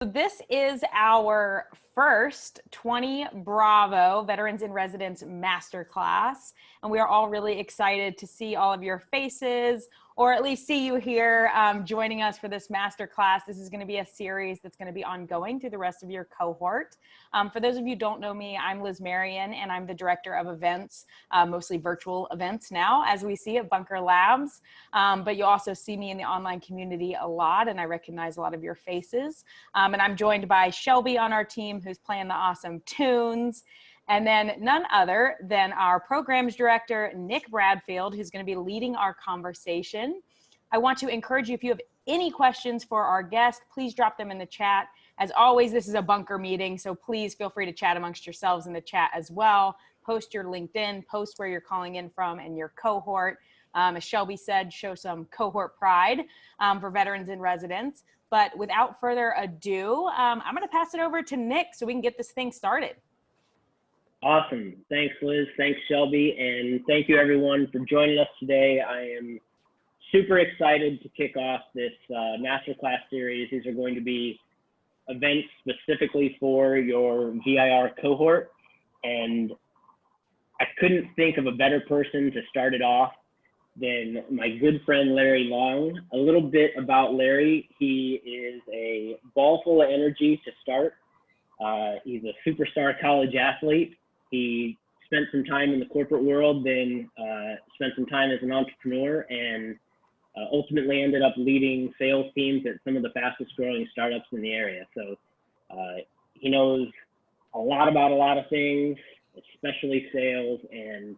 This is our first 20 Bravo Veterans in Residence Masterclass, and we are all really excited to see all of your faces, or at least see you here joining us for this masterclass. This is going to be a series that's going to be ongoing through the rest of your cohort. For those of you who don't know me, I'm Liz Marion, and I'm the director of events, mostly virtual events now, as we see at Bunker Labs. But you'll also see me in the online community a lot, and I recognize a lot of your faces. And I'm joined by Shelby on our team, who's playing the awesome tunes. And then none other than our programs director, Nick Bradfield, who's going to be leading our conversation. I want to encourage you, if you have any questions for our guest, please drop them in the chat. As always, this is a bunker meeting, so please feel free to chat amongst yourselves in the chat as well. Post your LinkedIn, post where you're calling in from and your cohort. As Shelby said, show some cohort pride for veterans in residence. But without further ado, I'm going to pass it over to Nick so we can get this thing started. Awesome. Thanks, Liz. Thanks, Shelby. And thank you, everyone, for joining us today. I am super excited to kick off this masterclass series. These are going to be events specifically for your VIR cohort. And I couldn't think of a better person to start it off than my good friend, Larry Long. A little bit about Larry. He is a ball full of energy to start. He's a superstar college athlete. He spent some time in the corporate world, then spent some time as an entrepreneur, and ultimately ended up leading sales teams at some of the fastest growing startups in the area. So he knows a lot about a lot of things, especially sales and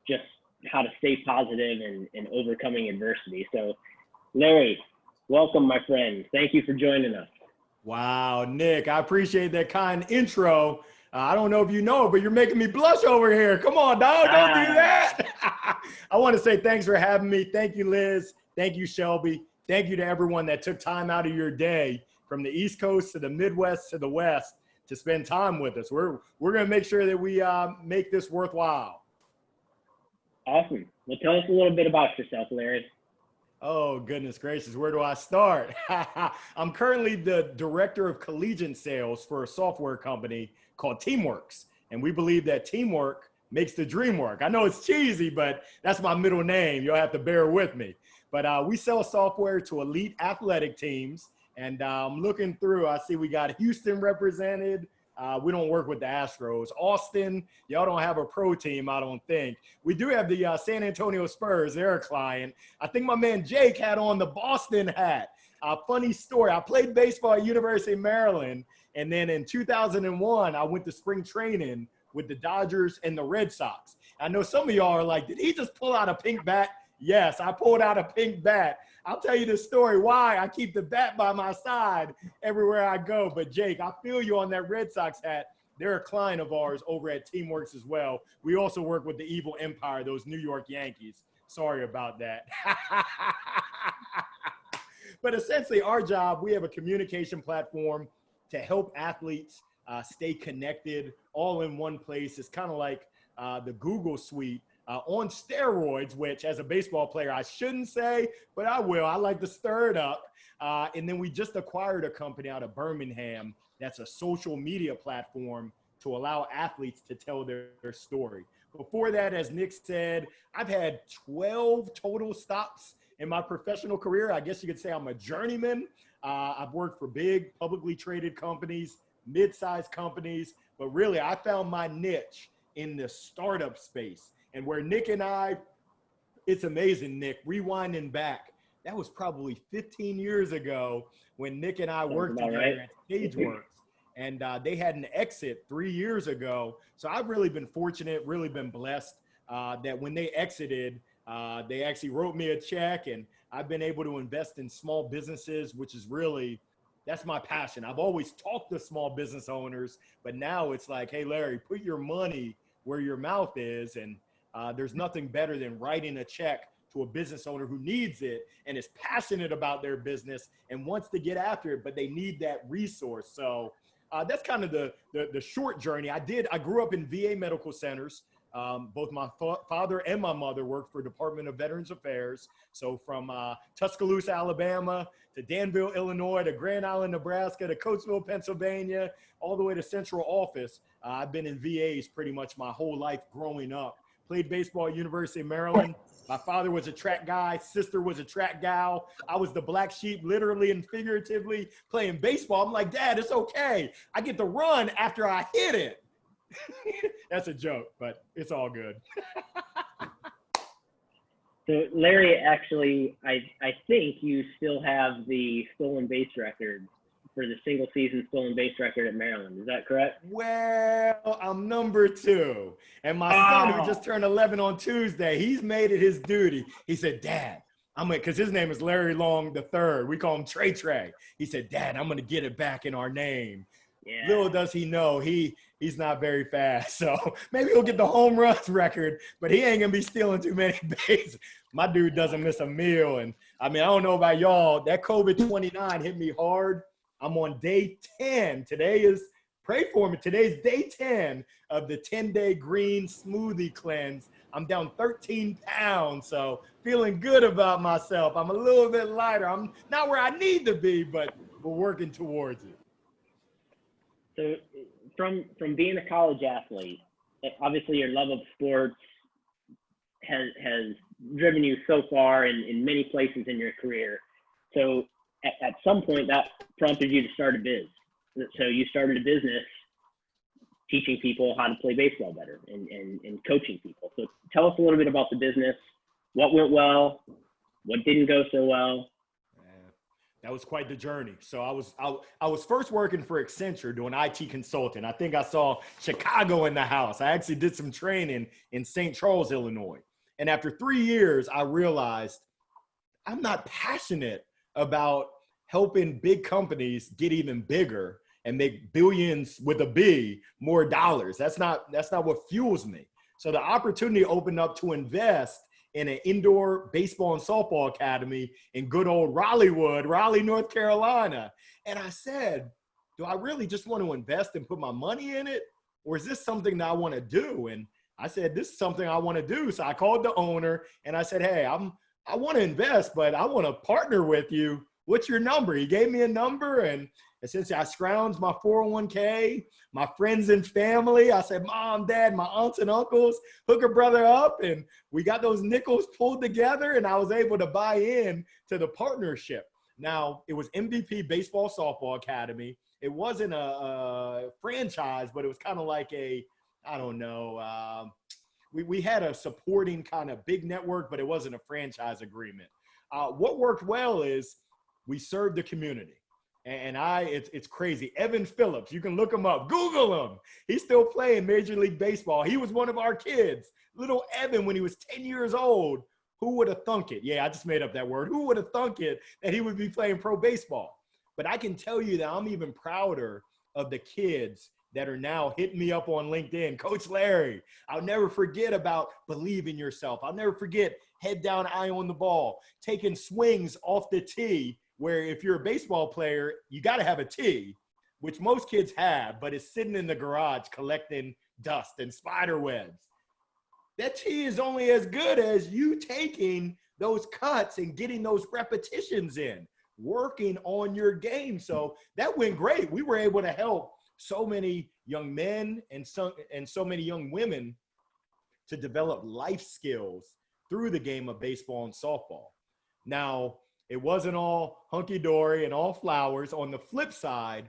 just how to stay positive and overcoming adversity. So Larry, welcome, my friend. Thank you for joining us. Wow, Nick, I appreciate that kind intro. I don't know if you know, but you're making me blush over here. Come on, dog, don't do that. I want to say thanks for having me. Thank you, Liz. Thank you, Shelby. Thank you to everyone that took time out of your day from the East Coast to the Midwest to the West to spend time with us. We're going to make sure that we make this worthwhile. Awesome. Well, tell us a little bit about yourself, Larry. Oh, goodness gracious. Where do I start? I'm currently the director of collegiate sales for a software company called Teamworks. And we believe that teamwork makes the dream work. I know it's cheesy, but that's my middle name. You'll have to bear with me. But we sell software to elite athletic teams. And I'm looking through, I see we got Houston represented. We don't work with the Astros. Austin, y'all don't have a pro team, I don't think. We do have the San Antonio Spurs. They're a client. I think my man Jake had on the Boston hat. Funny story. I played baseball at University of Maryland. And then in 2001, I went to spring training with the Dodgers and the Red Sox. I know some of y'all are like, did he just pull out a pink bat? Yes, I pulled out a pink bat. I'll tell you the story why I keep the bat by my side everywhere I go. But Jake, I feel you on that Red Sox hat. They're a client of ours over at Teamworks as well. We also work with the evil empire, those New York Yankees. Sorry about that. But essentially our job, we have a communication platform to help athletes stay connected all in one place. It's kind of like the Google suite on steroids, which as a baseball player, I shouldn't say, but I will. I like to stir it up. And then we just acquired a company out of Birmingham that's a social media platform to allow athletes to tell their story. Before that, as Nick said, I've had 12 total stops in my professional career. I guess you could say I'm a journeyman. I've worked for big publicly traded companies, mid-sized companies, but really I found my niche in the startup space. And where Nick and I, it's amazing, Nick, rewinding back, that was probably 15 years ago when Nick and I worked together at StageWorks. And they had an exit 3 years ago. So I've really been fortunate, really been blessed that when they exited, they actually wrote me a check, and I've been able to invest in small businesses, which is really, that's my passion. I've always talked to small business owners, but now it's like, hey, Larry, put your money where your mouth is. And there's nothing better than writing a check to a business owner who needs it and is passionate about their business and wants to get after it, but they need that resource. So that's kind of the short journey. I grew up in VA medical centers. Both my father and my mother worked for Department of Veterans Affairs. So from Tuscaloosa, Alabama, to Danville, Illinois, to Grand Island, Nebraska, to Coatesville, Pennsylvania, all the way to central office. I've been in VAs pretty much my whole life growing up. Played baseball at University of Maryland. My father was a track guy. Sister was a track gal. I was the black sheep, literally and figuratively, playing baseball. I'm like, Dad, it's okay. I get to run after I hit it. That's a joke, but it's all good. So Larry, actually, I think you still have the stolen base record for the single season stolen base record at Maryland. Is that correct? Well, I'm number 2. And my son, who just turned 11 on Tuesday, he's made it his duty. He said, Dad, because his name is Larry Long III. We call him Trey Trey. He said, Dad, I'm going to get it back in our name. Yeah. Little does he know, he's not very fast. So maybe he'll get the home runs record, but he ain't going to be stealing too many bases. My dude doesn't miss a meal. And I mean, I don't know about y'all. That COVID-29 hit me hard. I'm on day 10. Pray for me. Today's day 10 of the 10-day green smoothie cleanse. I'm down 13 pounds, so feeling good about myself. I'm a little bit lighter. I'm not where I need to be, but we're working towards it. So from being a college athlete, obviously your love of sports has driven you so far in many places in your career. So at some point that prompted you to start a biz. So you started a business teaching people how to play baseball better and coaching people. So tell us a little bit about the business, what went well, what didn't go so well. That was quite the journey. So I was first working for Accenture doing IT consulting. I think I saw Chicago in the house. I actually did some training in St. Charles, Illinois. And after 3 years, I realized I'm not passionate about helping big companies get even bigger and make billions with a B more dollars. That's not what fuels me. So the opportunity opened up to invest in an indoor baseball and softball academy in good old Raleigh, North Carolina. And I said, do I really just want to invest and put my money in it? Or is this something that I want to do? And I said, this is something I want to do. So I called the owner and I said, hey, I want to invest, but I want to partner with you. What's your number? He gave me a number, and essentially I scrounged my 401k, my friends and family. I said, Mom, Dad, my aunts and uncles, hook a brother up. And we got those nickels pulled together, and I was able to buy in to the partnership. Now, it was MVP Baseball Softball Academy. It wasn't a franchise, but it was kind of like we had a supporting kind of big network, but it wasn't a franchise agreement. What worked well is we served the community. And it's crazy. Evan Phillips, you can look him up, Google him. He's still playing Major League Baseball. He was one of our kids. Little Evan, when he was 10 years old, who would have thunk it? Yeah, I just made up that word. Who would have thunk it that he would be playing pro baseball? But I can tell you that I'm even prouder of the kids that are now hitting me up on LinkedIn. Coach Larry, I'll never forget about believe in yourself. I'll never forget head down, eye on the ball, taking swings off the tee, where if you're a baseball player, you got to have a tee, which most kids have, but it's sitting in the garage collecting dust and spider webs. That tee is only as good as you taking those cuts and getting those repetitions in, working on your game. So that went great. We were able to help so many young men and so many young women to develop life skills through the game of baseball and softball. Now, it wasn't all hunky-dory and all flowers. On the flip side,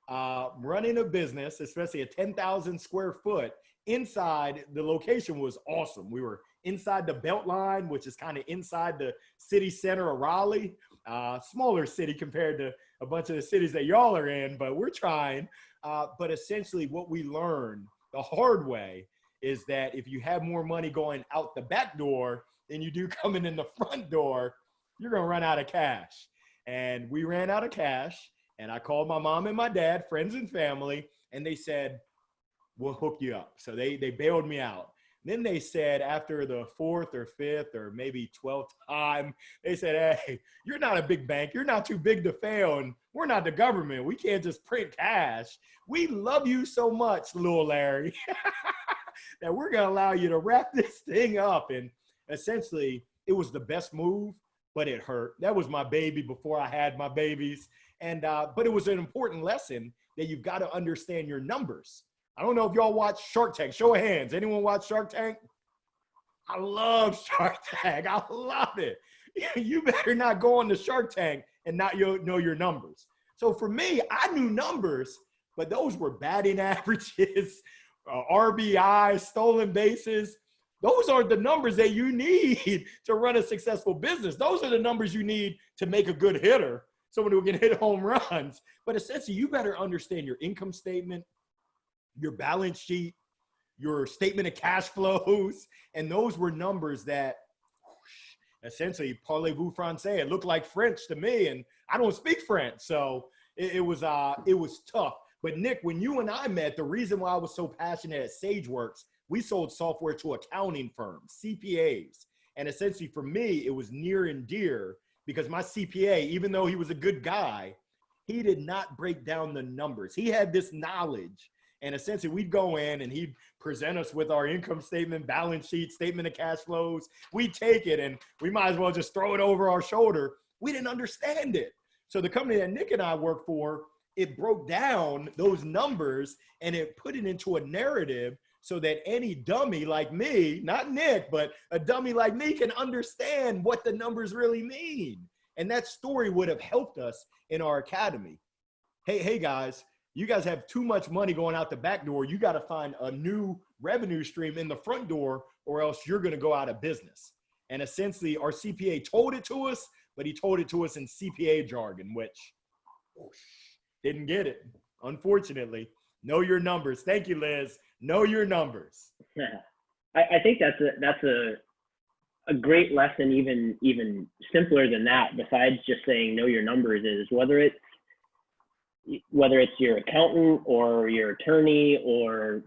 running a business, especially a 10,000 square foot, inside the location was awesome. We were inside the Beltline, which is kind of inside the city center of Raleigh, smaller city compared to a bunch of the cities that y'all are in, but we're trying. But essentially what we learned the hard way is that if you have more money going out the back door than you do coming in the front door, you're going to run out of cash. And we ran out of cash. And I called my mom and my dad, friends and family, and they said, we'll hook you up. So they bailed me out. Then they said after the 4th or 5th or maybe 12th time, they said, hey, you're not a big bank. You're not too big to fail. And we're not the government. We can't just print cash. We love you so much, little Larry. that we're going to allow you to wrap this thing up. And essentially, it was the best move, but it hurt. That was my baby before I had my babies. And but it was an important lesson that you've got to understand your numbers. I don't know if y'all watch Shark Tank. Show of hands. Anyone watch Shark Tank? I love Shark Tank. I love it. You better not go on the Shark Tank and not know your numbers. So for me, I knew numbers, but those were batting averages, RBI, stolen bases. Those aren't the numbers that you need to run a successful business. Those are the numbers you need to make a good hitter, someone who can hit home runs. But essentially, you better understand your income statement, your balance sheet, your statement of cash flows. And those were numbers that essentially, parlez-vous français, it looked like French to me. And I don't speak French. So it was tough. But Nick, when you and I met, the reason why I was so passionate at SageWorks, we sold software to accounting firms, CPAs. And essentially for me, it was near and dear because my CPA, even though he was a good guy, he did not break down the numbers. He had this knowledge. And essentially we'd go in and he'd present us with our income statement, balance sheet, statement of cash flows. We'd take it and we might as well just throw it over our shoulder. We didn't understand it. So the company that Nick and I work for, it broke down those numbers and it put it into a narrative so that any dummy like me, not Nick, but a dummy like me can understand what the numbers really mean. And that story would have helped us in our academy. Hey guys, you guys have too much money going out the back door. You got to find a new revenue stream in the front door or else you're going to go out of business. And essentially our CPA told it to us, but he told it to us in CPA jargon, which didn't get it, unfortunately. Know your numbers. Thank you, Liz. Know your numbers. Yeah. I think that's a great lesson, even simpler than that, besides just saying know your numbers, is whether it's your accountant or your attorney or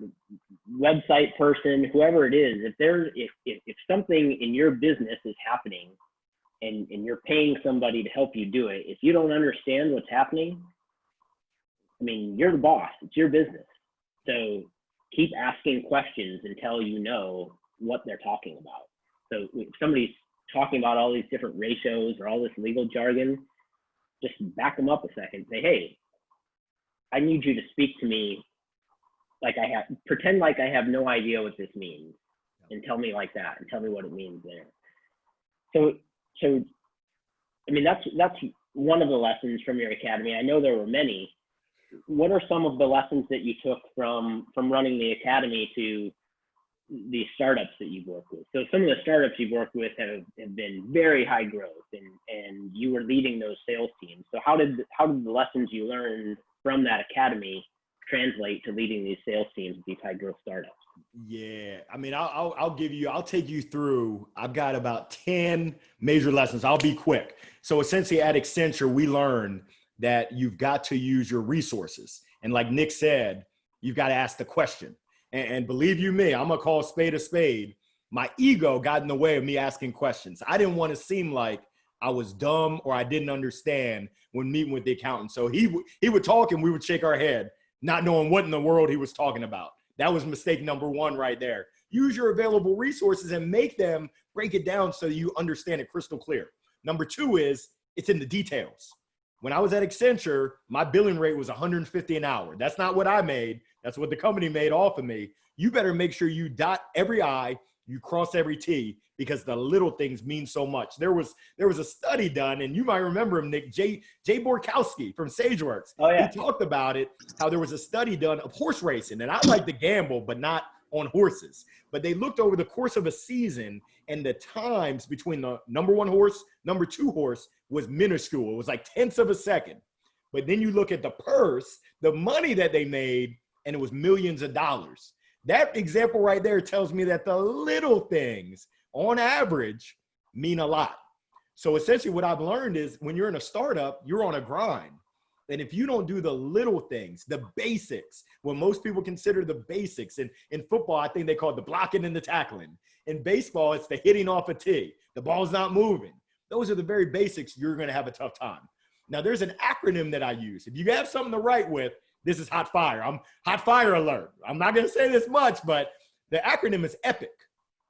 website person, whoever it is, if something in your business is happening and you're paying somebody to help you do it, if you don't understand what's happening, I mean, you're the boss, it's your business. So keep asking questions until you know what they're talking about. So if somebody's talking about all these different ratios or all this legal jargon, just back them up a second. Say, hey, I need you to speak to me pretend like I have no idea what this means and tell me like that and tell me what it means there. So I mean, that's one of the lessons from your academy. I know there were many. What are some of the lessons that you took from running the academy to the startups that you've worked with? So some of the startups you've worked with have been very high growth and you were leading those sales teams. So how did the lessons you learned from that academy translate to leading these sales teams, these high growth startups? Yeah, I mean, I'll take you through. I've got about 10 major lessons. I'll be quick. So essentially at Accenture, we learned that you've got to use your resources. And like Nick said, you've got to ask the question. And believe you me, I'm going to call a spade a spade. My ego got in the way of me asking questions. I didn't want to seem like I was dumb or I didn't understand when meeting with the accountant. So he would talk and we would shake our head, not knowing what in the world he was talking about. That was mistake number one right there. Use your available resources and make them break it down so you understand it crystal clear. Number two is it's in the details. When I was at Accenture, my billing rate was $150 an hour. That's not what I made. That's what the company made off of me. You better make sure you dot every I, you cross every T, because the little things mean so much. There was a study done, and you might remember him, Nick, Jay Borkowski from SageWorks. Oh, yeah. He talked about it, how there was a study done of horse racing. And I like to gamble, but not on horses. But they looked over the course of a season, and the times between the number one horse, number two horse was minuscule. It was like tenths of a second. But then you look at the purse, the money that they made, and it was millions of dollars. That example right there tells me that the little things, on average, mean a lot. So essentially what I've learned is when you're in a startup, you're on a grind. And if you don't do the little things, the basics, what most people consider the basics, in football, I think they call it the blocking and the tackling. In baseball, it's the hitting off a tee. The ball's not moving. Those are the very basics. You're going to have a tough time. Now, there's an acronym that I use. If you have something to write with, this is hot fire. I'm hot fire alert. I'm not going to say this much, but The acronym is EPIC,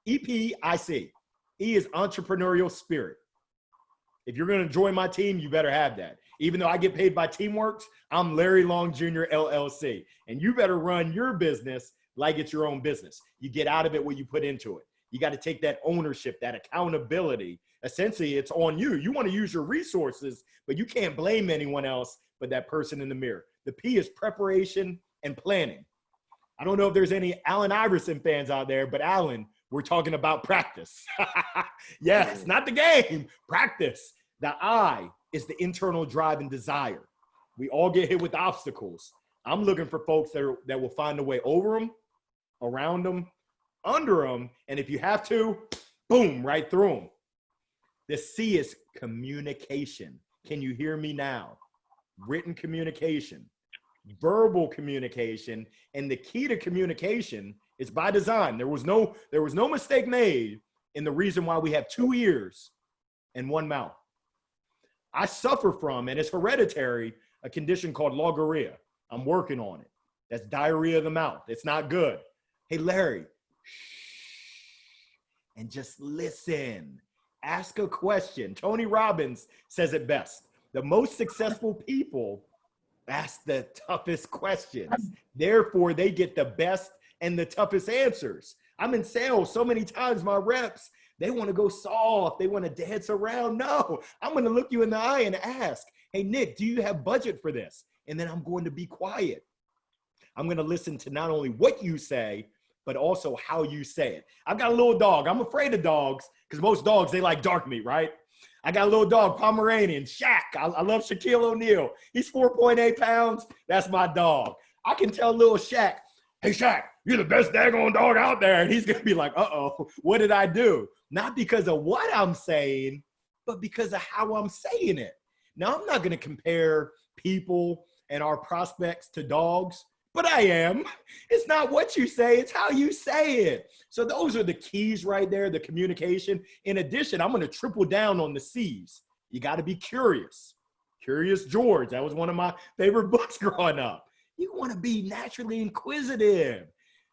EPIC. E is entrepreneurial spirit. If you're going to join my team, you better have that. Even though I get paid by Teamworks, I'm Larry Long Jr. LLC. And you better run your business like it's your own business. You get out of it what you put into it. You got to take that ownership, that accountability. Essentially, it's on you. You want to use your resources, but you can't blame anyone else but that person in the mirror. The P is preparation and planning. I don't know if there's any Allen Iverson fans out there, but Allen, we're talking about practice. Yes, not the game, practice. The I is the internal drive and desire. We all get hit with obstacles. I'm looking for folks that will find a way over them, around them, under them, and if you have to, boom, right through them. The C is communication. Can you hear me now? Written communication, verbal communication, and the key to communication is by design. There was no mistake made in the reason why we have 2 ears and 1 mouth. I suffer from, and it's hereditary, a condition called logorrhea. I'm working on it. That's diarrhea of the mouth. It's not good. Hey, Larry, shh, and just listen. Ask a question. Tony Robbins says it best. The most successful people ask the toughest questions. Therefore, they get the best and the toughest answers. I'm in sales so many times, my reps, they want to go soft. They want to dance around. No, I'm going to look you in the eye and ask, hey, Nick, do you have budget for this? And then I'm going to be quiet. I'm going to listen to not only what you say, but also how you say it. I've got a little dog. I'm afraid of dogs because most dogs, they like dark meat, right? I got a little dog, Pomeranian, Shaq. I love Shaquille O'Neal. He's 4.8 pounds. That's my dog. I can tell little Shaq, hey, Shaq, you're the best daggone dog out there. And he's going to be like, uh-oh, what did I do? Not because of what I'm saying, but because of how I'm saying it. Now, I'm not going to compare people and our prospects to dogs, but I am. It's not what you say, it's how you say it. So those are the keys right there, the communication. In addition, I'm going to triple down on the C's. You got to be curious. Curious George, that was one of my favorite books growing up. You want to be naturally inquisitive.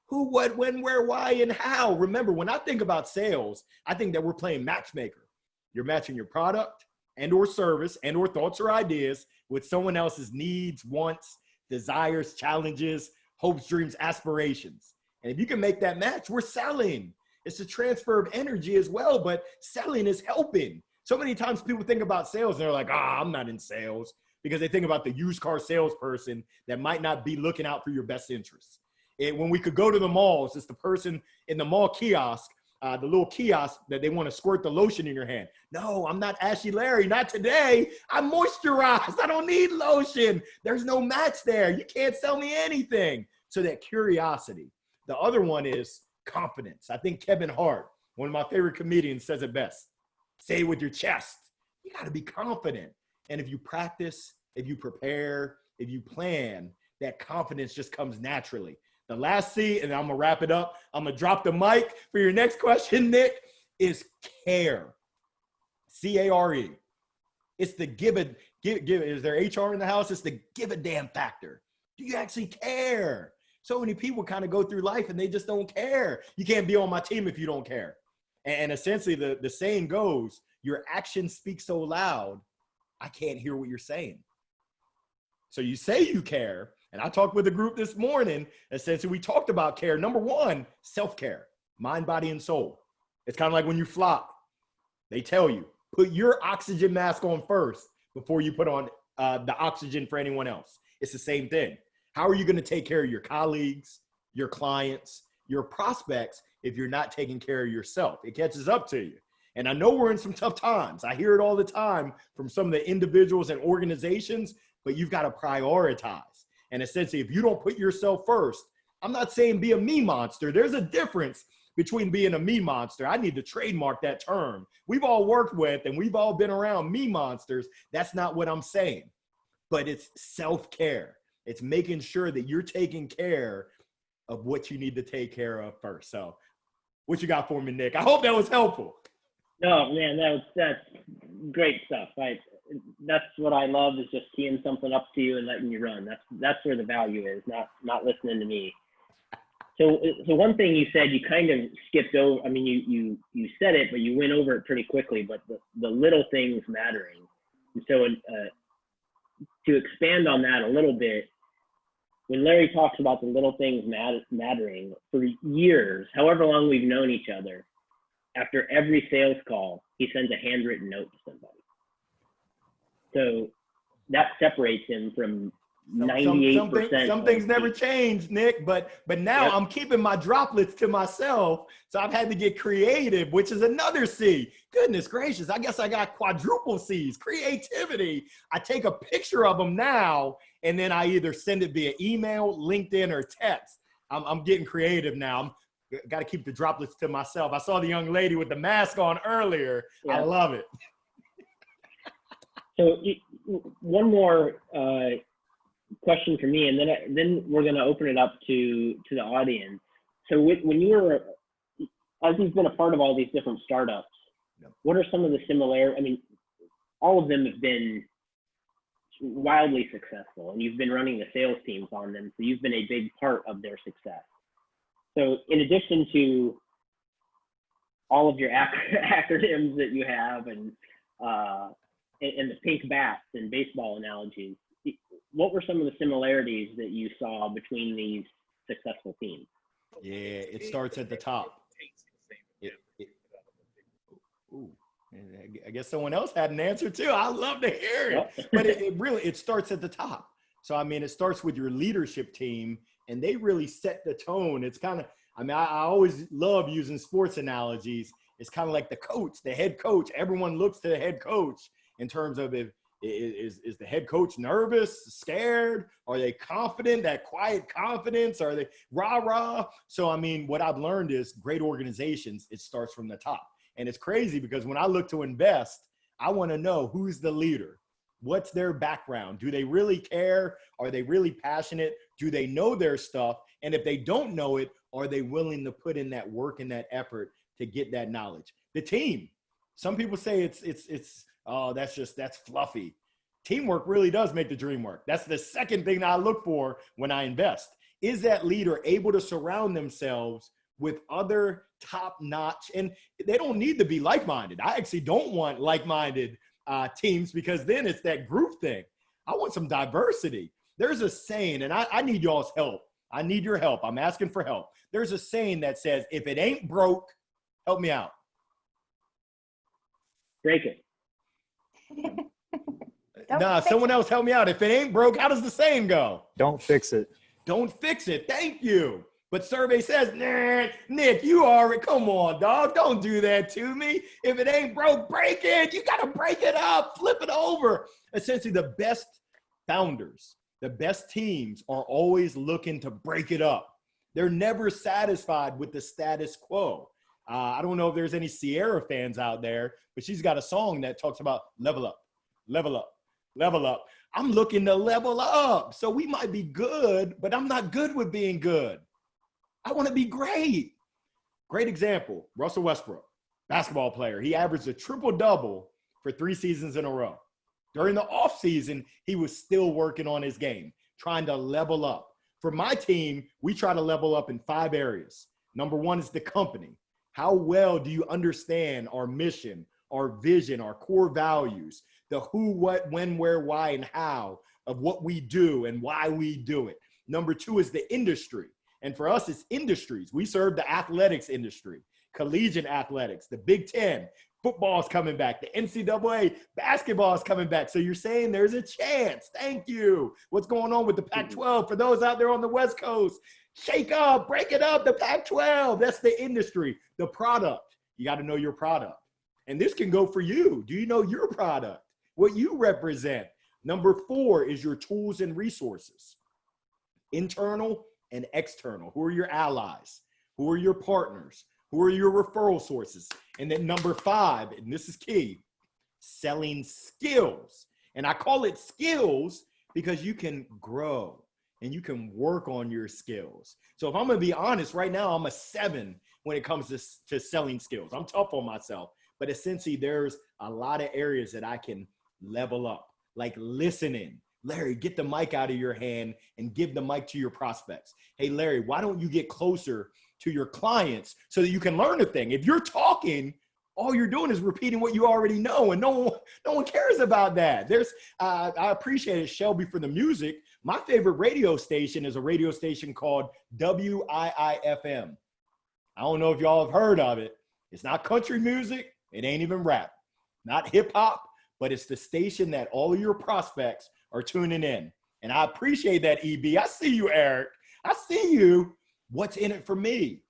Who, what, when, where, why, and how. Remember, when I think about sales, I think that we're playing matchmaker. You're matching your product and or service and or thoughts or ideas with someone else's needs, wants, desires, challenges, hopes, dreams, aspirations. And if you can make that match, we're selling. It's a transfer of energy as well, but selling is helping. So many times people think about sales and they're like, I'm not in sales, because they think about the used car salesperson that might not be looking out for your best interests. When we could go to the malls, it's the person in the mall kiosk, the little kiosk that they want to squirt the lotion in your hand. No, I'm not Ashy Larry, not today. I'm moisturized. I don't need lotion. There's no match there. You can't sell me anything. So that curiosity. The other one is confidence. I think Kevin Hart, one of my favorite comedians, says it best. Say it with your chest. You got to be confident. And if you practice, if you prepare, if you plan, that confidence just comes naturally. The last C, and I'm going to wrap it up. I'm going to drop the mic for your next question, Nick, is care. C-A-R-E. It's the give. Is there HR in the house? It's the give a damn factor. Do you actually care? So many people kind of go through life and they just don't care. You can't be on my team if you don't care. And essentially the saying goes, your actions speak so loud, I can't hear what you're saying. So you say you care. And I talked with a group this morning, essentially we talked about care. Number one, self-care, mind, body, and soul. It's kind of like when you fly. They tell you, put your oxygen mask on first before you put on the oxygen for anyone else. It's the same thing. How are you going to take care of your colleagues, your clients, your prospects if you're not taking care of yourself? It catches up to you. And I know we're in some tough times. I hear it all the time from some of the individuals and organizations, but you've got to prioritize. And essentially, if you don't put yourself first, I'm not saying be a me monster. There's a difference between being a me monster. I need to trademark that term. We've all worked with and we've all been around me monsters. That's not what I'm saying. But it's self-care. It's making sure that you're taking care of what you need to take care of first. So what you got for me, Nick? I hope that was helpful. No, man, that's great stuff. That's what I love, is just teeing something up to you and letting you run. That's where the value is, not listening to me. So one thing you said, you kind of skipped over. I mean, you said it, but you went over it pretty quickly. But the little things mattering. And so to expand on that a little bit, when Larry talks about the little things mattering, for years, however long we've known each other, after every sales call, he sends a handwritten note to somebody. So that separates him from 98%. Some things never change, Nick, but now Yep. I'm keeping my droplets to myself. So I've had to get creative, which is another C. Goodness gracious. I guess I got quadruple C's, creativity. I take a picture of them now, and then I either send it via email, LinkedIn, or text. I'm getting creative now. Got to keep the droplets to myself. I saw the young lady with the mask on earlier. Yeah. I love it. So one more question for me, and then we're going to open it up to the audience. So when you were, as you've been a part of all these different startups, what are some of the similarities? I mean, all of them have been wildly successful, and you've been running the sales teams on them, so you've been a big part of their success. So in addition to all of your acronyms that you have and the pink bats and baseball analogies, what were some of the similarities that you saw between these successful teams? Yeah, it starts at the top. I guess someone else had an answer too. I'd love to hear it. But it starts at the top. So, I mean, it starts with your leadership team, and they really set the tone. It's kind of, I mean, I always love using sports analogies. It's kind of like the coach, the head coach. Everyone looks to the head coach in terms of is the head coach nervous, scared? Are they confident, that quiet confidence? Are they rah-rah? So, I mean, what I've learned is great organizations, it starts from the top. And it's crazy because when I look to invest, I want to know who's the leader. What's their background? Do they really care? Are they really passionate? Do they know their stuff? And if they don't know it, are they willing to put in that work and that effort to get that knowledge? The team. Some people say that's fluffy. Teamwork really does make the dream work. That's the second thing that I look for when I invest. Is that leader able to surround themselves with other top-notch, and they don't need to be like-minded. I actually don't want like-minded teams, because then it's that group thing. I want some diversity. There's a saying, and I need y'all's help. I need your help. I'm asking for help. There's a saying that says, if it ain't broke, help me out. Break it. Someone else help me out. If it ain't broke, how does the saying go? Don't fix it. Don't fix it. Thank you. But survey says, nah, Nick, you already, come on, dog. Don't do that to me. If it ain't broke, break it. You got to break it up, flip it over. Essentially, the best founders, the best teams are always looking to break it up. They're never satisfied with the status quo. I don't know if there's any Sierra fans out there, but she's got a song that talks about level up, level up, level up. I'm looking to level up. So we might be good, but I'm not good with being good. I want to be great. Great example, Russell Westbrook, basketball player. He averaged a triple-double for 3 seasons in a row. During the offseason, he was still working on his game, trying to level up. For my team, we try to level up in 5 areas. Number 1 is the company. How well do you understand our mission, our vision, our core values, the who, what, when, where, why, and how of what we do and why we do it? Number 2 is the industry. And for us, it's industries. We serve the athletics industry, collegiate athletics, the Big Ten, football is coming back, the NCAA basketball is coming back. So you're saying there's a chance. Thank you. What's going on with the Pac-12? For those out there on the West Coast, shake up, break it up, the Pac-12. That's the industry. The product, you got to know your product. And this can go for you. Do you know your product, what you represent? Number 4 is your tools and resources, internal and external. Who are your allies? Who are your partners? Who are your referral sources? And then number 5, and this is key, selling skills. And I call it skills because you can grow and you can work on your skills. So if I'm going to be honest, right now I'm a 7 when it comes to selling skills. I'm tough on myself, but essentially there's a lot of areas that I can level up, like listening. Larry, get the mic out of your hand and give the mic to your prospects. Hey, Larry, why don't you get closer to your clients so that you can learn a thing? If you're talking, all you're doing is repeating what you already know, and no one cares about that. I appreciate it, Shelby, for the music. My favorite radio station is a radio station called WIIFM. I don't know if y'all have heard of it. It's not country music. It ain't even rap, not hip hop, but it's the station that all of your prospects are tuning in. And I appreciate that, EB. I see you, Eric. I see you. What's in it for me?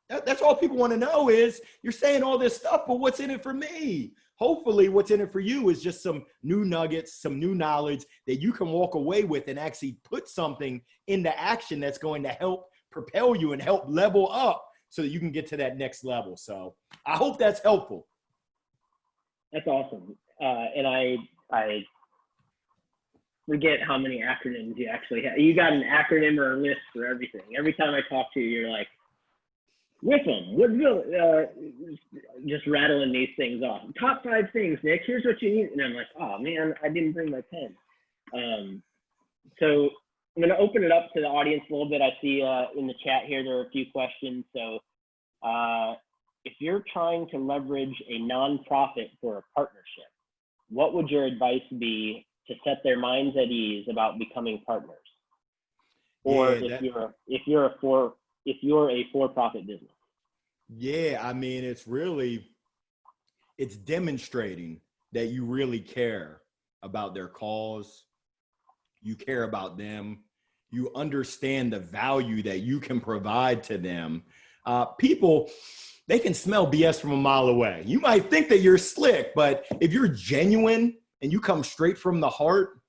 That's all people want to know is you're saying all this stuff, but what's in it for me? Hopefully what's in it for you is just some new nuggets, some new knowledge that you can walk away with and actually put something into action that's going to help propel you and help level up so that you can get to that next level. So I hope that's helpful. That's awesome. And I forget how many acronyms you actually have. You got an acronym or a list for everything. Every time I talk to you, you're like, with them, just rattling these things off. Top 5 things, Nick. Here's what you need. And I'm like, oh, man, I didn't bring my pen. So I'm going to open it up to the audience a little bit. I see in the chat here there are a few questions. So if you're trying to leverage a nonprofit for a partnership, what would your advice be to set their minds at ease about becoming partners? Or if you're a for-profit business? Yeah, I mean, it's demonstrating that you really care about their cause. You care about them. You understand the value that you can provide to them. People, they can smell BS from a mile away. You might think that you're slick, but if you're genuine and you come straight from the heart,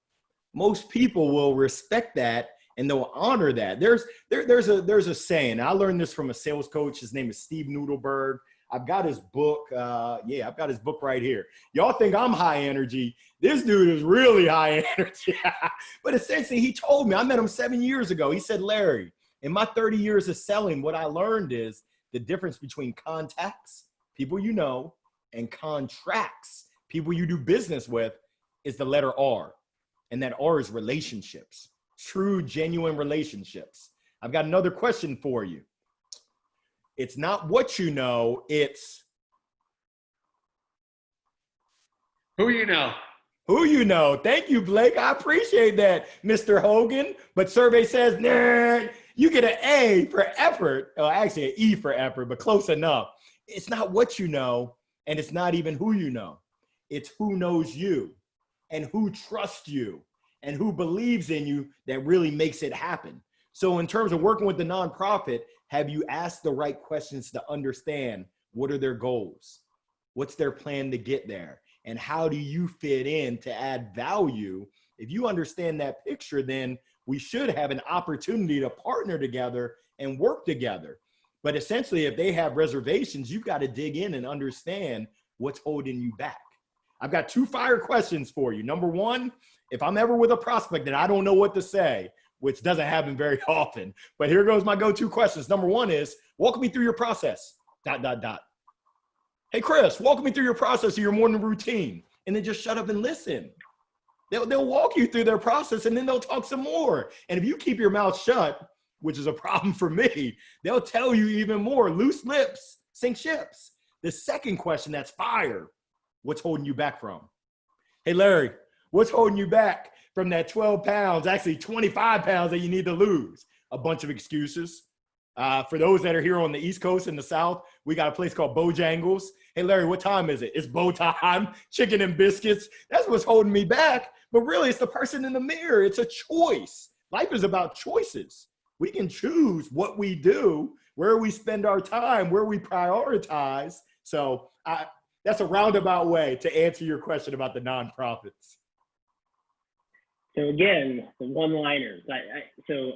most people will respect that and they'll honor that. There's a saying. I learned this from a sales coach. His name is Steve Noodleberg. I've got his book. I've got his book right here. Y'all think I'm high energy. This dude is really high energy. But essentially, he told me, I met him 7 years ago. He said, Larry, in my 30 years of selling, what I learned is the difference between contacts, people you know, and contracts, people you do business with, is the letter R. And that R is relationships. True, genuine relationships. I've got another question for you. It's not what you know, it's who you know. Who you know. Thank you, Blake. I appreciate that, Mr. Hogan. But survey says, nerd, you get an A for effort. Actually, an E for effort, but close enough. It's not what you know, and it's not even who you know. It's who knows you and who trusts you and who believes in you that really makes it happen. So in terms of working with the nonprofit, have you asked the right questions to understand what are their goals? What's their plan to get there? And how do you fit in to add value? If you understand that picture, then we should have an opportunity to partner together and work together. But essentially, if they have reservations, you've got to dig in and understand what's holding you back. I've got 2 fire questions for you. Number 1, if I'm ever with a prospect and I don't know what to say, which doesn't happen very often, but here goes my go-to questions. Number 1 is, walk me through your process, ... Hey, Chris, walk me through your process of your morning routine, and then just shut up and listen. They'll walk you through their process, and then they'll talk some more. And if you keep your mouth shut, which is a problem for me, they'll tell you even more. Loose lips sink ships. The second question, that's fire. What's holding you back from? Hey, Larry, what's holding you back from that 12 pounds, actually 25 pounds that you need to lose? A bunch of excuses. For those that are here on the East Coast and the South, we got a place called Bojangles. Hey, Larry, what time is it? It's bow time, chicken and biscuits. That's what's holding me back. But really, it's the person in the mirror. It's a choice. Life is about choices. We can choose what we do, where we spend our time, where we prioritize. So that's a roundabout way to answer your question about the nonprofits. So again, the one-liners. So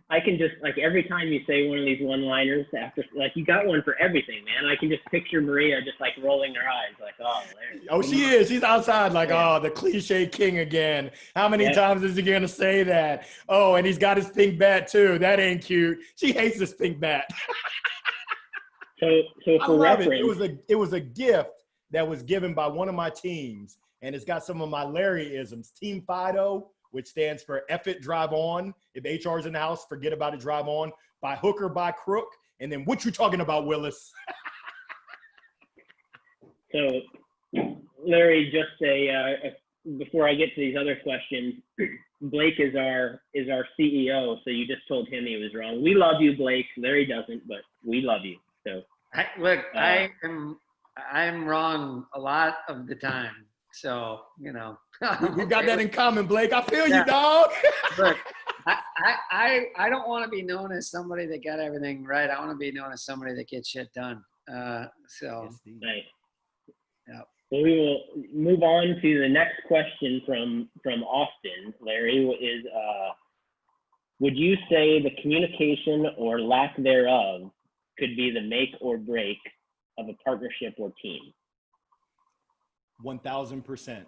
I can just, like, every time you say one of these one-liners, after, like, you got one for everything, man. I can just picture Maria just like rolling her eyes, like, oh, Larry. Oh, she is. She's outside, like, oh, the cliche king again. How many times is he gonna say that? Oh, and he's got his pink bat too. That ain't cute. She hates this pink bat. So for reference, it was a gift that was given by one of my teams, and it's got some of my Larry-isms. Team Fido which stands for F It, Drive On. If HR's in the house, forget about it, drive on. By hook or by crook. And then what you talking about, Willis? So, Larry, just before I get to these other questions, Blake is our CEO, so you just told him he was wrong. We love you, Blake. Larry doesn't, but we love you. So I'm wrong a lot of the time. So, you know. We've got that in common, Blake. I feel Yeah. you, dog. Look, I don't want to be known as somebody that got everything right. I want to be known as somebody that gets shit done. So nice. Yeah. Well, we will move on to the next question from Austin. Larry, is would you say the communication or lack thereof could be the make or break of a partnership or team? 1000%.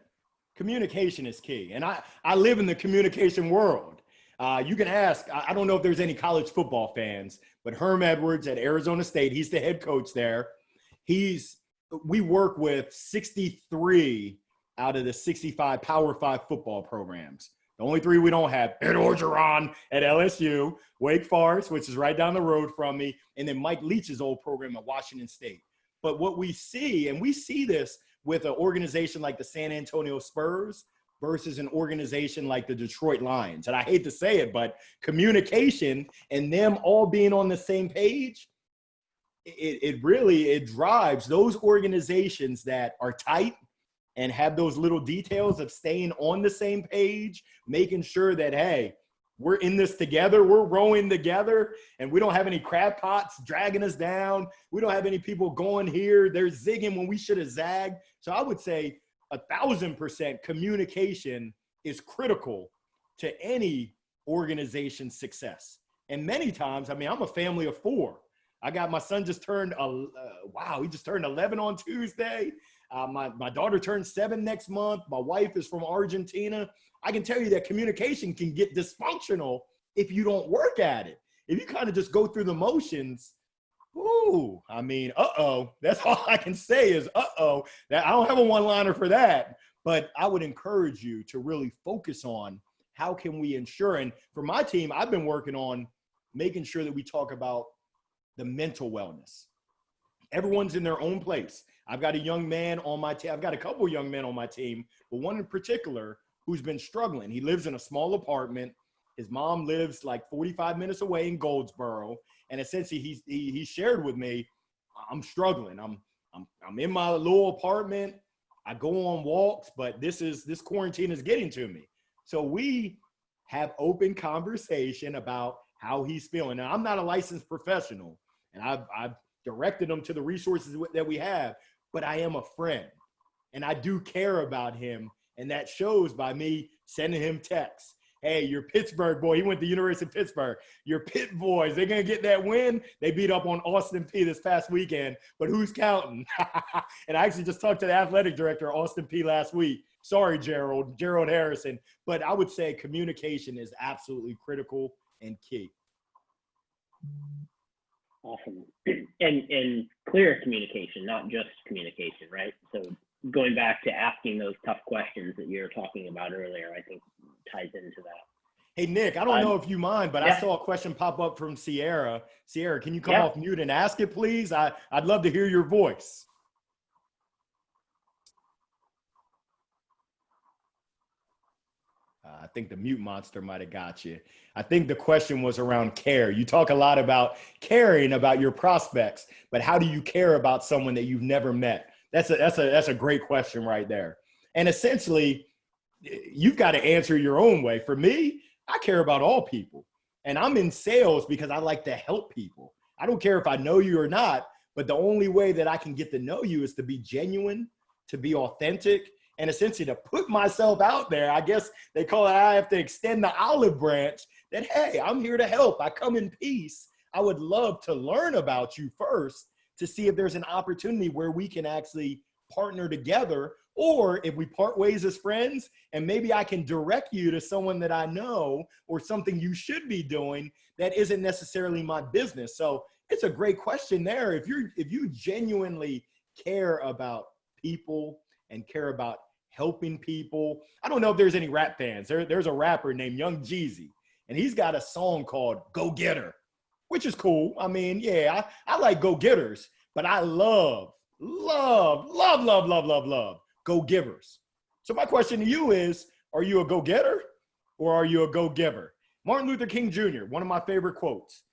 Communication is key. And I live in the communication world. You can ask, I don't know if there's any college football fans, but Herm Edwards at Arizona State, he's the head coach there. We work with 63 out of the 65 Power 5 football programs. The only 3 we don't have, Ed Orgeron at LSU, Wake Forest, which is right down the road from me, and then Mike Leach's old program at Washington State. But what we see, and we see this with an organization like the San Antonio Spurs versus an organization like the Detroit Lions. And I hate to say it, but communication and them all being on the same page, it really drives those organizations that are tight and have those little details of staying on the same page, making sure that, hey, we're in this together, we're rowing together, and we don't have any crab pots dragging us down. We don't have any people going here, they're zigging when we should have zagged. So I would say 1000% communication is critical to any organization's success. And many times, I mean, I'm a family of 4. I got my son just turned, he just turned 11 on Tuesday. My daughter turns 7 next month. My wife is from Argentina. I can tell you that communication can get dysfunctional if you don't work at it. If you kind of just go through the motions, that's all I can say is, I don't have a one-liner for that, but I would encourage you to really focus on how can we ensure, and for my team, I've been working on making sure that we talk about the mental wellness. Everyone's in their own place. I've got a young man on my team. I've got a couple of young men on my team, but one in particular who's been struggling. He lives in a small apartment. His mom lives like 45 minutes away in Goldsboro. And essentially he shared with me, I'm struggling. I'm in my little apartment. I go on walks, but this quarantine is getting to me. So we have open conversation about how he's feeling. Now, I'm not a licensed professional, and I've directed him to the resources that we have, but I am a friend, and I do care about him, and that shows by me sending him texts. Hey, your Pittsburgh boy, he went to the University of Pittsburgh. Your Pitt boys, they're going to get that win. They beat up on Austin P this past weekend, but who's counting? And I actually just talked to the athletic director, Austin P, last week. Sorry, Gerald Harrison. But I would say communication is absolutely critical and key. Awesome. And clear communication, not just communication, right? So going back to asking those tough questions that you were talking about earlier, I think ties into that. Hey, Nick, I don't know if you mind, but yeah. I saw a question pop up from Sierra. Sierra, can you come off mute and ask it, please? I'd love to hear your voice. I think the mute monster might have got you. I think the question was around care. You talk a lot about caring about your prospects, but how do you care about someone that you've never met? That's a great question right there. And essentially, you've got to answer your own way. For me, I care about all people. And I'm in sales because I like to help people. I don't care if I know you or not, but the only way that I can get to know you is to be genuine, to be authentic, and essentially to put myself out there. I guess they call it, I have to extend the olive branch that, hey, I'm here to help. I come in peace. I would love to learn about you first to see if there's an opportunity where we can actually partner together, or if we part ways as friends, and maybe I can direct you to someone that I know or something you should be doing that isn't necessarily my business. So it's a great question there. If you genuinely care about people and care about helping people. I don't know if there's any rap fans. There's a rapper named Young Jeezy, and he's got a song called Go Getter, which is cool. I mean, yeah, I like go getters, but I love go givers. So my question to you is, are you a go getter or are you a go giver? Martin Luther King Jr., one of my favorite quotes.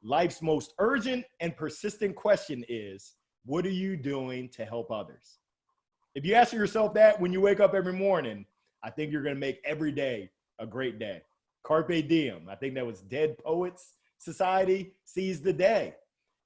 Life's most urgent and persistent question is, what are you doing to help others? If you ask yourself that when you wake up every morning, I think you're going to make every day a great day. Carpe diem. I think that was Dead Poets Society, seize the day.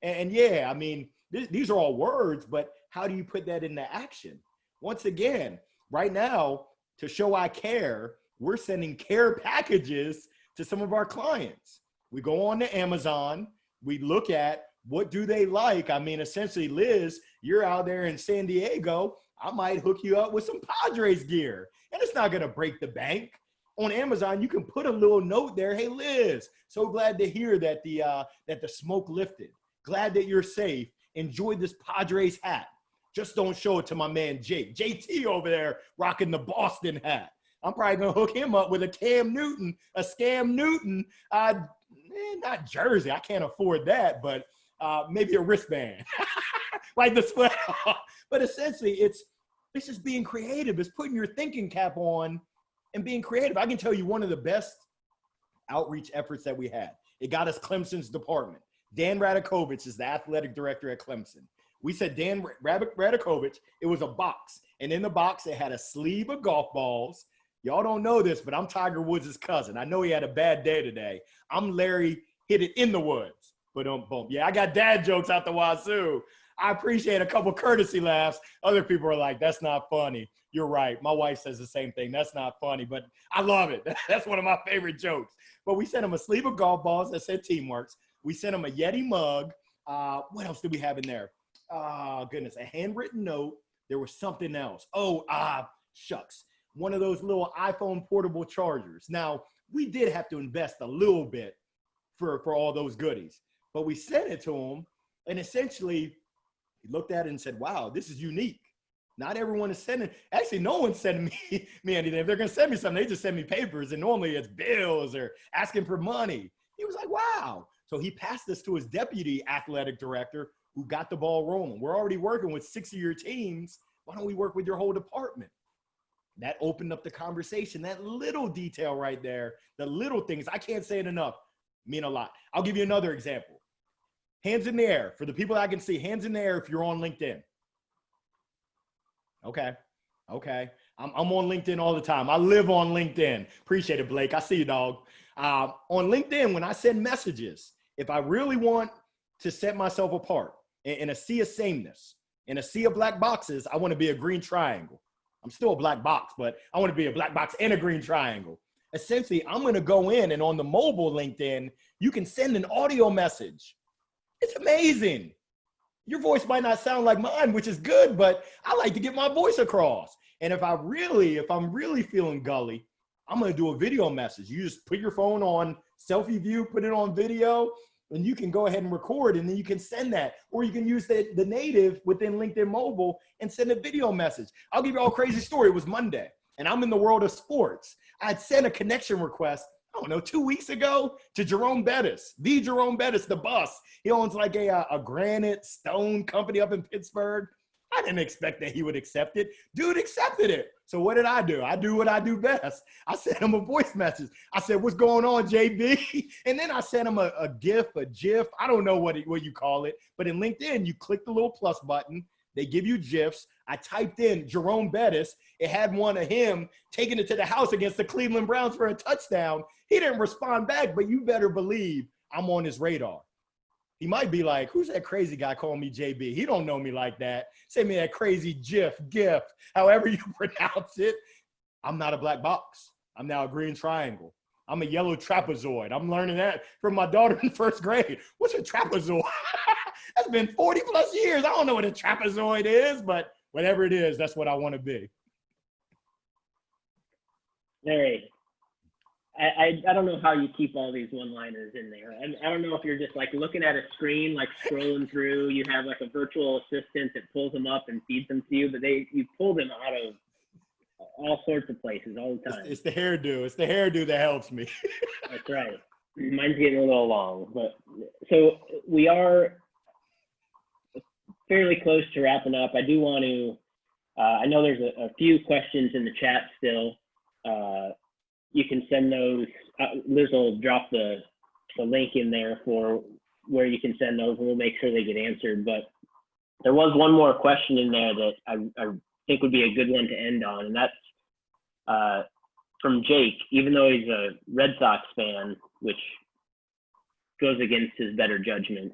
And yeah, I mean, these are all words, but how do you put that into action? Once again, right now, to show I care, we're sending care packages to some of our clients. We go on to Amazon, we look at what do they like. I mean, essentially, Liz, you're out there in San Diego, I might hook you up with some Padres gear, and it's not gonna break the bank. On Amazon, you can put a little note there. Hey, Liz, so glad to hear that the smoke lifted. Glad that you're safe. Enjoy this Padres hat. Just don't show it to my man Jake. JT over there rocking the Boston hat. I'm probably gonna hook him up with a Scam Newton, not jersey. I can't afford that, but maybe a wristband, like the sweat. But essentially, it's just being creative. It's putting your thinking cap on and being creative. I can tell you one of the best outreach efforts that we had. It got us Clemson's department. Dan Radakovich is the athletic director at Clemson. We said, Dan Radakovich, it was a box. And in the box, it had a sleeve of golf balls. Y'all don't know this, but I'm Tiger Woods' cousin. I know he had a bad day today. I'm Larry, hit it in the woods. But boom. Yeah, I got dad jokes out the wazoo. I appreciate a couple courtesy laughs. Other people are like, that's not funny. You're right. My wife says the same thing. That's not funny, but I love it. That's one of my favorite jokes. But we sent him a sleeve of golf balls that said Teamworks. We sent him a Yeti mug. What else did we have in there? Goodness, a handwritten note. There was something else. Shucks. One of those little iPhone portable chargers. Now, we did have to invest a little bit for all those goodies, but we sent it to him, and essentially he looked at it and said, wow, this is unique. Not everyone is sending, actually no one's sending me anything. If they're gonna send me something, they just send me papers, and normally it's bills or asking for money. He was like, wow. So he passed this to his deputy athletic director, who got the ball rolling. We're already working with 6 of your teams. Why don't we work with your whole department? That opened up the conversation. That little detail right there, the little things, I can't say it enough, mean a lot. I'll give you another example. Hands in the air. For the people I can see, hands in the air if you're on LinkedIn. Okay. I'm on LinkedIn all the time. I live on LinkedIn. Appreciate it, Blake. I see you, dog. On LinkedIn, when I send messages, if I really want to set myself apart in a sea of sameness, in a sea of black boxes, I want to be a green triangle. I'm still a black box, but I want to be a black box and a green triangle. Essentially, I'm going to go in, and on the mobile LinkedIn, you can send an audio message. It's amazing. Your voice might not sound like mine, which is good, but I like to get my voice across. And if I'm really feeling gully, I'm going to do a video message. You just put your phone on selfie view, put it on video, and you can go ahead and record, and then you can send that. Or you can use the native within LinkedIn Mobile and send a video message. I'll give you all a crazy story. It was Monday, and I'm in the world of sports. I had sent a connection request, 2 weeks ago to Jerome Bettis, the bus. He owns like a granite stone company up in Pittsburgh. I didn't expect that he would accept it. Dude accepted it. So what did I do? I do what I do best. I sent him a voice message. I said, what's going on, JB? And then I sent him a GIF, a GIF. I don't know what you call it. But in LinkedIn, you click the little plus button. They give you GIFs. I typed in Jerome Bettis. It had one of him taking it to the house against the Cleveland Browns for a touchdown. He didn't respond back, but you better believe I'm on his radar. He might be like, who's that crazy guy calling me JB? He don't know me like that. Send me that crazy GIF, however you pronounce it. I'm not a black box. I'm now a green triangle. I'm a yellow trapezoid. I'm learning that from my daughter in first grade. What's a trapezoid? That's been 40 plus years. I don't know what a trapezoid is, but whatever it is, that's what I want to be. Larry, I don't know how you keep all these one-liners in there. I don't know if you're just like looking at a screen, like scrolling through, you have like a virtual assistant that pulls them up and feeds them to you, but you pull them out of all sorts of places all the time. It's the hairdo. It's the hairdo that helps me. That's right. Mine's getting a little long, but so we are fairly close to wrapping up. I do want to, I know there's a few questions in the chat still. You can send those, Liz will drop the link in there for where you can send those, and we'll make sure they get answered. But there was one more question in there that I think would be a good one to end on, and that's from Jake. Even though he's a Red Sox fan, which goes against his better judgment,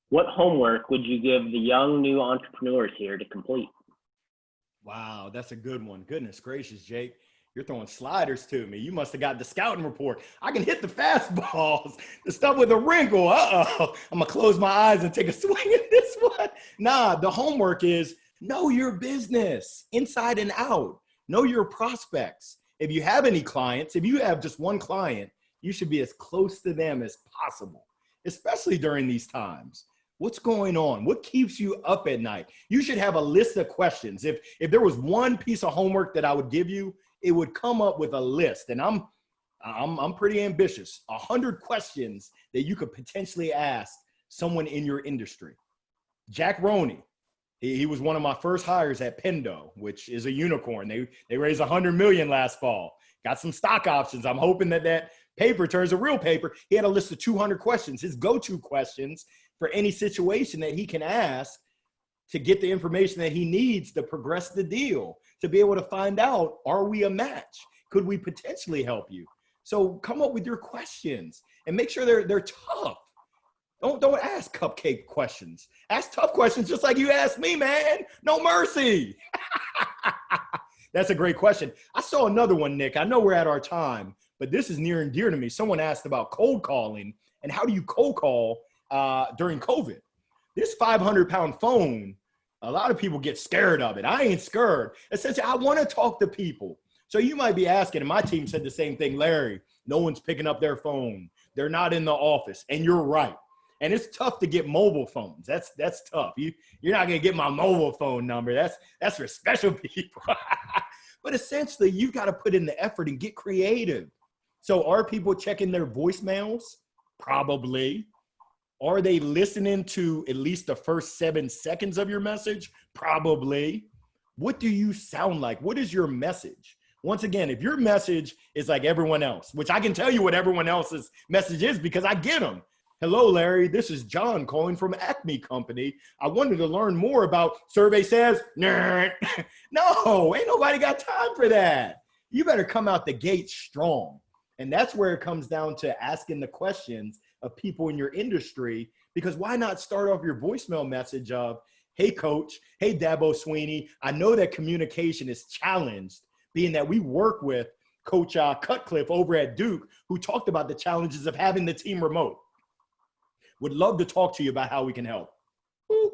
what homework would you give the young new entrepreneurs here to complete? Wow, that's a good one. Goodness gracious, Jake. You're throwing sliders to me. You must have got the scouting report. I can hit the fastballs, the stuff with a wrinkle. Uh-oh. I'm going to close my eyes and take a swing at this one. Nah, the homework is know your business inside and out. Know your prospects. If you have any clients, if you have just one client, you should be as close to them as possible, especially during these times. What's going on? What keeps you up at night? You should have a list of questions. If there was one piece of homework that I would give you, it would come up with a list. And I'm pretty ambitious. 100 questions that you could potentially ask someone in your industry. Jack Roney, he was one of my first hires at Pendo, which is a unicorn. They raised 100 million last fall. Got some stock options. I'm hoping that paper turns a real paper. He had a list of 200 questions, his go-to questions for any situation that he can ask to get the information that he needs to progress the deal, to be able to find out, are we a match? Could we potentially help you? So come up with your questions and make sure they're tough. Don't ask cupcake questions. Ask tough questions just like you asked me, man. No mercy. That's a great question. I saw another one, Nick. I know we're at our time, but this is near and dear to me. Someone asked about cold calling and how do you cold call during COVID? This 500-pound phone, a lot of people get scared of it. I ain't scared. Essentially, I want to talk to people. So you might be asking, and my team said the same thing, Larry, no one's picking up their phone. They're not in the office. And you're right. And it's tough to get mobile phones. That's tough. You're not going to get my mobile phone number. That's for special people. But essentially, you've got to put in the effort and get creative. So are people checking their voicemails? Probably. Are they listening to at least the first 7 seconds of your message? Probably. What do you sound like? What is your message? Once again, if your message is like everyone else, which I can tell you what everyone else's message is because I get them. Hello, Larry. This is John calling from Acme Company. I wanted to learn more about survey says, nerd. No, ain't nobody got time for that. You better come out the gate strong. And that's where it comes down to asking the questions of people in your industry, because why not start off your voicemail message of, hey, coach, hey, Dabo Sweeney, I know that communication is challenged, being that we work with Coach Cutcliffe over at Duke, who talked about the challenges of having the team remote. Would love to talk to you about how we can help. Boop.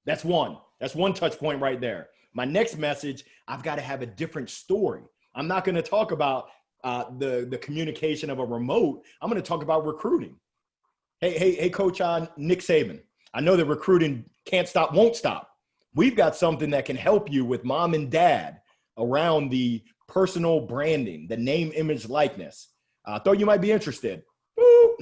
That's one touch point right there. My next message, I've got to have a different story. I'm not going to talk about the communication of a remote. I'm going to talk about recruiting. Hey, Coach Nick Saban, I know that recruiting can't stop, won't stop. We've got something that can help you with mom and dad around the personal branding, the name, image, likeness. I thought you might be interested. Boop.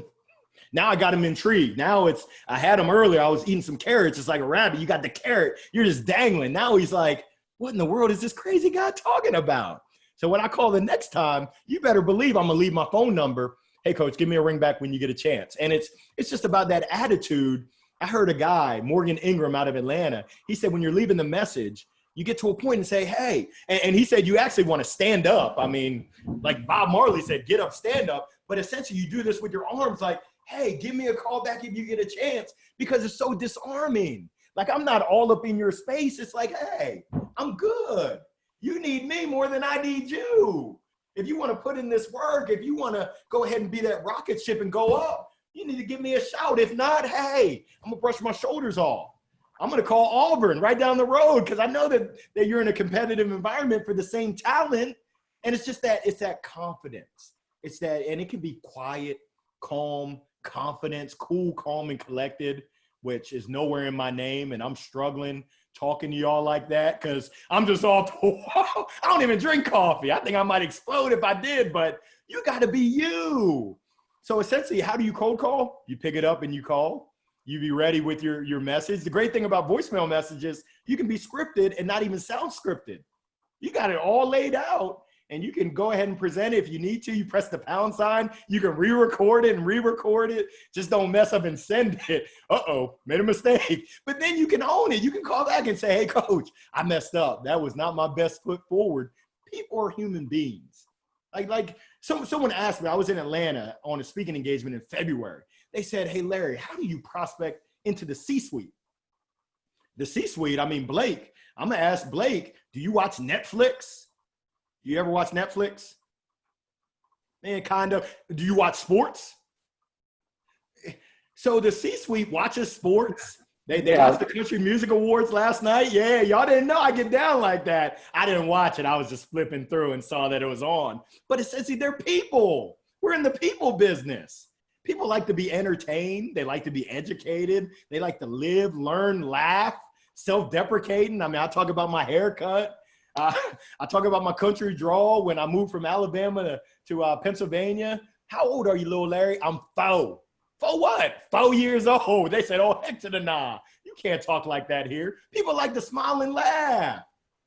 Now I got him intrigued. Now I had him earlier. I was eating some carrots. It's like a rabbit. You got the carrot. You're just dangling. Now he's like, what in the world is this crazy guy talking about? So when I call the next time, you better believe I'm going to leave my phone number. Hey, coach, give me a ring back when you get a chance. And it's just about that attitude. I heard a guy, Morgan Ingram out of Atlanta. He said, when you're leaving the message, you get to a point and say, hey, and he said, you actually want to stand up. I mean, like Bob Marley said, get up, stand up. But essentially you do this with your arms like, hey, give me a call back if you get a chance, because it's so disarming. Like, I'm not all up in your space. It's like, hey, I'm good. You need me more than I need you. If you want to put in this work, if you want to go ahead and be that rocket ship and go up, you need to give me a shout. If not, hey, I'm going to brush my shoulders off. I'm going to call Auburn right down the road because I know that you're in a competitive environment for the same talent. And it's just that, it's that confidence. It's that, and it can be quiet, calm, confidence, cool, calm, and collected, which is nowhere in my name. And I'm struggling talking to y'all like that because I'm just all, I don't even drink coffee. I think I might explode if I did, but you got to be you. So essentially, how do you cold call? You pick it up and you call. You be ready with your message. The great thing about voicemail messages, you can be scripted and not even sound scripted. You got it all laid out and you can go ahead and present it if you need to. You press the pound sign. You can re-record it and re-record it. Just don't mess up and send it. Uh-oh, made a mistake. But then you can own it. You can call back and say, hey, coach, I messed up. That was not my best foot forward. People are human beings. Someone asked me, I was in Atlanta on a speaking engagement in February. They said, hey, Larry, how do you prospect into the C-suite? The C-suite, I mean, Blake, I'm going to ask Blake, do you watch Netflix? Do you ever watch Netflix? Man, kind of. Do you watch sports? So the C-suite watches sports. They watched the Country Music Awards last night. Yeah, y'all didn't know I get down like that. I didn't watch it. I was just flipping through and saw that it was on. But essentially, they're people. We're in the people business. People like to be entertained. They like to be educated. They like to live, learn, laugh, self-deprecating. I mean, I talk about my haircut. I talk about my country drawl when I moved from Alabama to Pennsylvania. How old are you, little Larry? I'm 4. 4 what? 4 years old. They said, oh, heck to the nah. You can't talk like that here. People like to smile and laugh.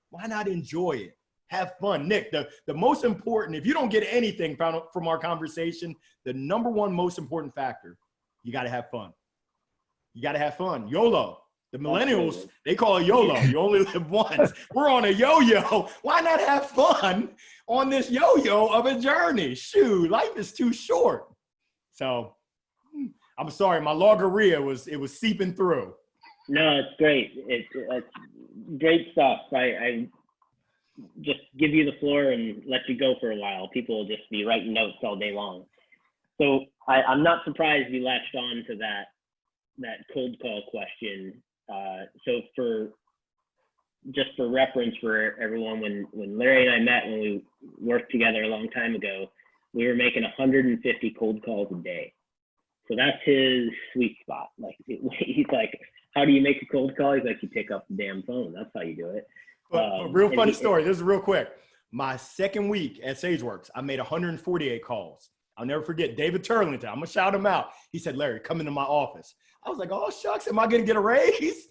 Why not enjoy it? Have fun. Nick, the most important, if you don't get anything from our conversation, the number one most important factor, you got to have fun. You got to have fun. YOLO. The millennials, they call it YOLO. You only live once. We're on a yo-yo. Why not have fun on this yo-yo of a journey? Shoot, life is too short. So I'm sorry, my logorrhea was seeping through. No, it's great. It's great stuff. I just give you the floor and let you go for a while. People will just be writing notes all day long. So I'm not surprised you latched on to that cold call question. So for reference for everyone, when Larry and I met, when we worked together a long time ago, we were making 150 cold calls a day. So that's his sweet spot. Like he's like, how do you make a cold call? He's like, you pick up the damn phone. That's how you do it. But real funny story. This is real quick. My second week at SageWorks, I made 148 calls. I'll never forget David Turlington. I'm gonna shout him out. He said, Larry, come into my office. I was like, oh shucks, am I gonna get a raise?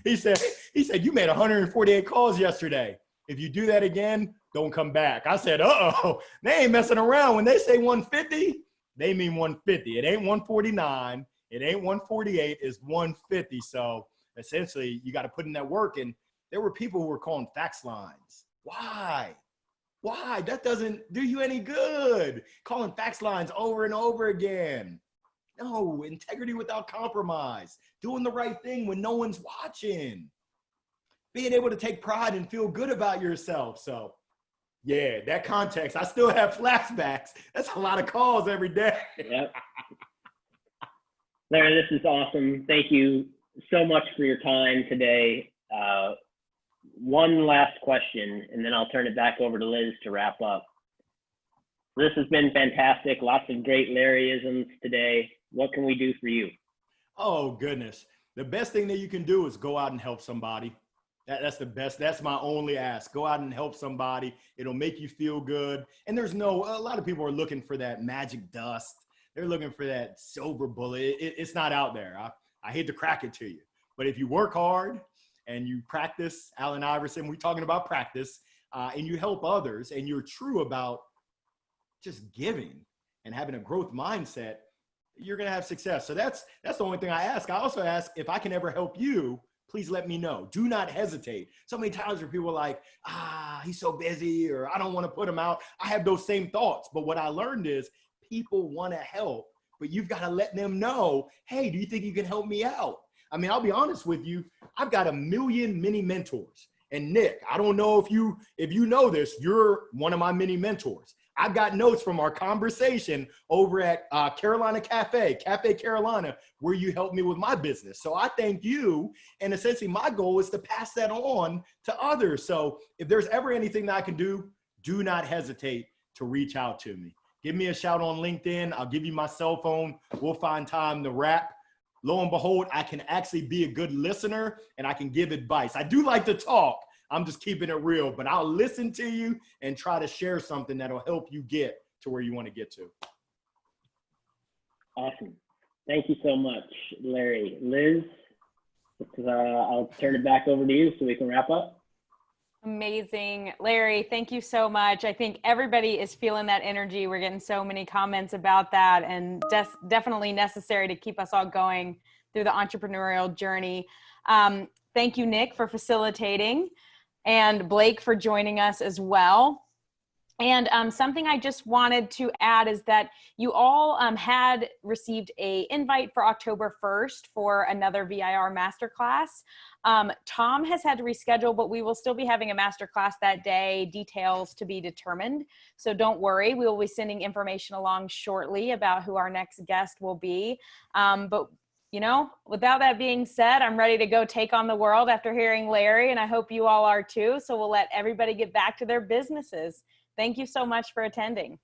He said, you made 148 calls yesterday. If you do that again, don't come back. I said, uh-oh, they ain't messing around. When they say 150, they mean 150. It ain't 149. It ain't 148. It's 150. So essentially, you got to put in that work. And there were people who were calling fax lines. Why? That doesn't do you any good. Calling fax lines over and over again. No, integrity without compromise. Doing the right thing when no one's watching. Being able to take pride and feel good about yourself. So yeah, that context, I still have flashbacks. That's a lot of calls every day. Yep. Larry, this is awesome. Thank you so much for your time today. One last question, and then I'll turn it back over to Liz to wrap up. This has been fantastic. Lots of great Larryisms today. What can we do for you? Oh, goodness. The best thing that you can do is go out and help somebody. That's the best. That's my only ask. Go out and help somebody. It'll make you feel good. And a lot of people are looking for that magic dust. They're looking for that silver bullet. It's not out there. I hate to crack it to you. But if you work hard and you practice, Allen Iverson, we're talking about practice, and you help others and you're true about just giving and having a growth mindset, you're going to have success. So that's the only thing I ask. I also ask if I can ever help you, please let me know. Do not hesitate. So many times where people are like, he's so busy, or I don't want to put him out. I have those same thoughts. But what I learned is people want to help, but you've got to let them know, hey, do you think you can help me out? I mean, I'll be honest with you. I've got 1 million mini mentors. And Nick, I don't know if you know this, you're one of my mini mentors. I've got notes from our conversation over at Carolina Cafe Carolina, where you helped me with my business. So I thank you. And essentially my goal is to pass that on to others. So if there's ever anything that I can do, do not hesitate to reach out to me. Give me a shout on LinkedIn. I'll give you my cell phone. We'll find time to wrap. lo and behold, I can actually be a good listener and I can give advice. I do like to talk. I'm just keeping it real, but I'll listen to you and try to share something that'll help you get to where you want to get to. Awesome. Thank you so much, Larry. Liz, I'll turn it back over to you so we can wrap up. Amazing. Larry, thank you so much. I think everybody is feeling that energy. We're getting so many comments about that, and definitely necessary to keep us all going through the entrepreneurial journey. Thank you, Nick, for facilitating, and Blake for joining us as well. And something I just wanted to add is that you all had received an invite for October 1st for another VIR Masterclass. Tom has had to reschedule, but we will still be having a Masterclass that day, details to be determined. So don't worry, we will be sending information along shortly about who our next guest will be. But you know, without that being said, I'm ready to go take on the world after hearing Larry, and I hope you all are too. So we'll let everybody get back to their businesses. Thank you so much for attending.